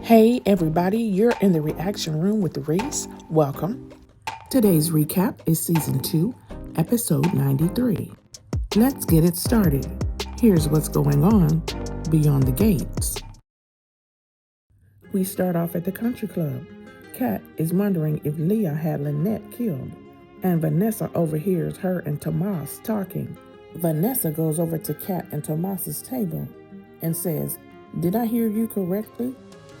Hey everybody, you're in the reaction room with Reese. Welcome. Today's recap is season 2, episode 93. Let's get it started. Here's what's going on beyond the gates. We start off at the country club. Kat is wondering if Leah had Lynette killed, and Vanessa overhears her and Tomas talking. Vanessa goes over to Kat and Tomas's table and says, "Did I hear you correctly?"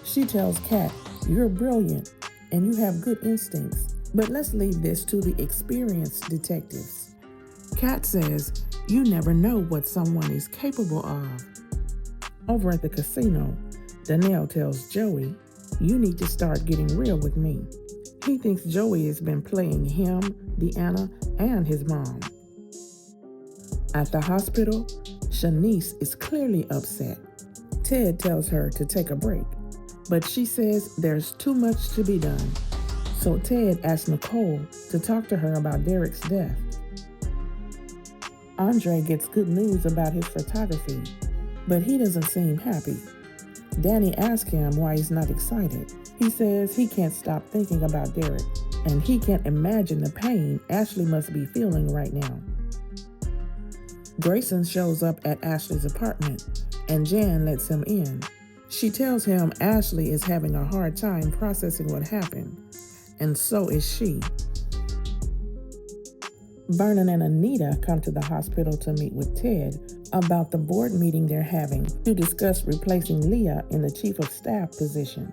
She tells Kat, "You're brilliant and you have good instincts, but let's leave this to the experienced detectives." Kat says, "You never know what someone is capable of." Over at the casino, Danielle tells Joey, "You need to start getting real with me." He thinks Joey has been playing him, Deanna, and his mom. At the hospital, Shanice is clearly upset. Ted tells her to take a break, but she says there's too much to be done. So Ted asks Nicole to talk to her about Derek's death. Andre gets good news about his photography, but he doesn't seem happy. Danny asks him why he's not excited. He says he can't stop thinking about Derek, and he can't imagine the pain Ashley must be feeling right now. Grayson shows up at Ashley's apartment, and Jan lets him in. She tells him Ashley is having a hard time processing what happened, and so is she. Vernon and Anita come to the hospital to meet with Ted about the board meeting they're having to discuss replacing Leah in the chief of staff position.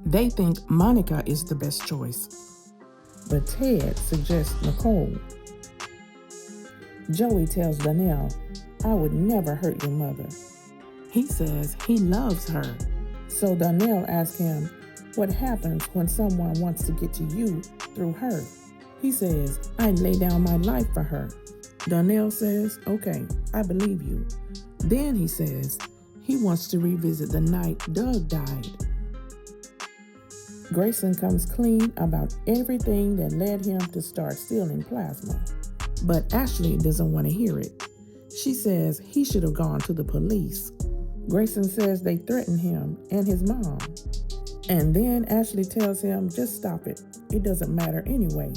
They think Monica is the best choice, but Ted suggests Nicole. Joey tells Danielle, "I would never hurt your mother." He says he loves her. So Danielle asks him what happens when someone wants to get to you through her. He says, "I'd lay down my life for her." Danielle says, "Okay, I believe you." Then he says he wants to revisit the night Doug died. Grayson comes clean about everything that led him to start stealing plasma, but Ashley doesn't want to hear it. She says he should have gone to the police. Grayson says they threatened him and his mom. And then Ashley tells him, "Just stop it. It doesn't matter anyway.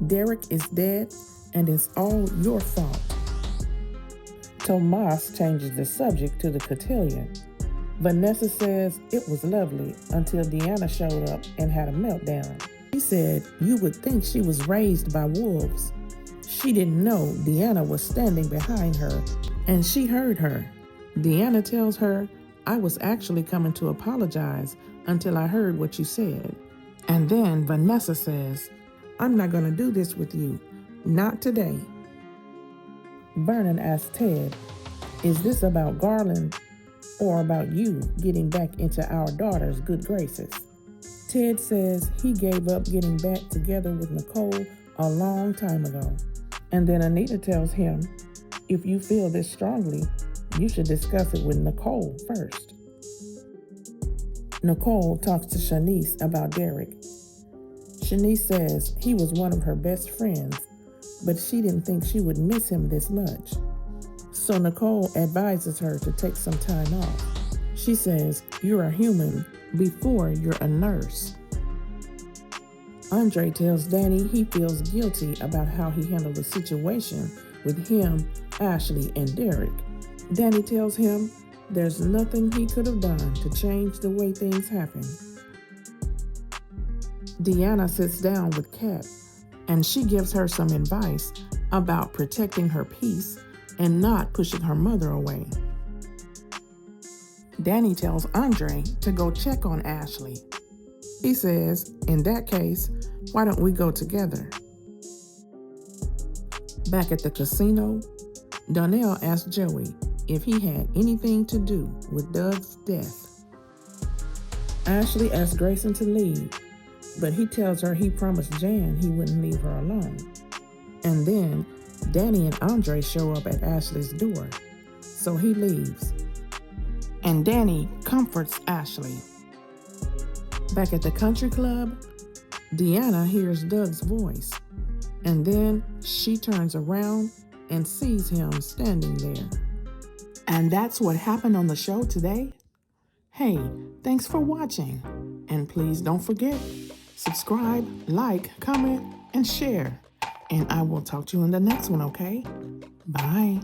Derek is dead and it's all your fault." Tomas changes the subject to the cotillion. Vanessa says it was lovely until Deanna showed up and had a meltdown. She said you would think she was raised by wolves. She didn't know Deanna was standing behind her, and she heard her. Deanna tells her, "I was actually coming to apologize until I heard what you said." And then Vanessa says, "I'm not going to do this with you. Not today." Vernon asks Ted, "Is this about Garland or about you getting back into our daughter's good graces?" Ted says he gave up getting back together with Nicole a long time ago. And then Anita tells him, "If you feel this strongly, you should discuss it with Nicole first." Nicole talks to Shanice about Derek. Shanice says he was one of her best friends, but she didn't think she would miss him this much. So Nicole advises her to take some time off. She says, "You're a human before you're a nurse." Andre tells Danny he feels guilty about how he handled the situation with him, Ashley, and Derek. Danny tells him there's nothing he could have done to change the way things happen. Deanna sits down with Kat, and she gives her some advice about protecting her peace and not pushing her mother away. Danny tells Andre to go check on Ashley. He says, "In that case, why don't we go together?" Back at the casino, Donnell asks Joey if he had anything to do with Doug's death. Ashley asks Grayson to leave, but he tells her he promised Jan he wouldn't leave her alone. And then Danny and Andre show up at Ashley's door, so he leaves. And Danny comforts Ashley. Back at the country club, Deanna hears Doug's voice, and then she turns around and sees him standing there. And that's what happened on the show today. Hey, thanks for watching. And please don't forget, subscribe, like, comment, and share. And I will talk to you in the next one, okay? Bye.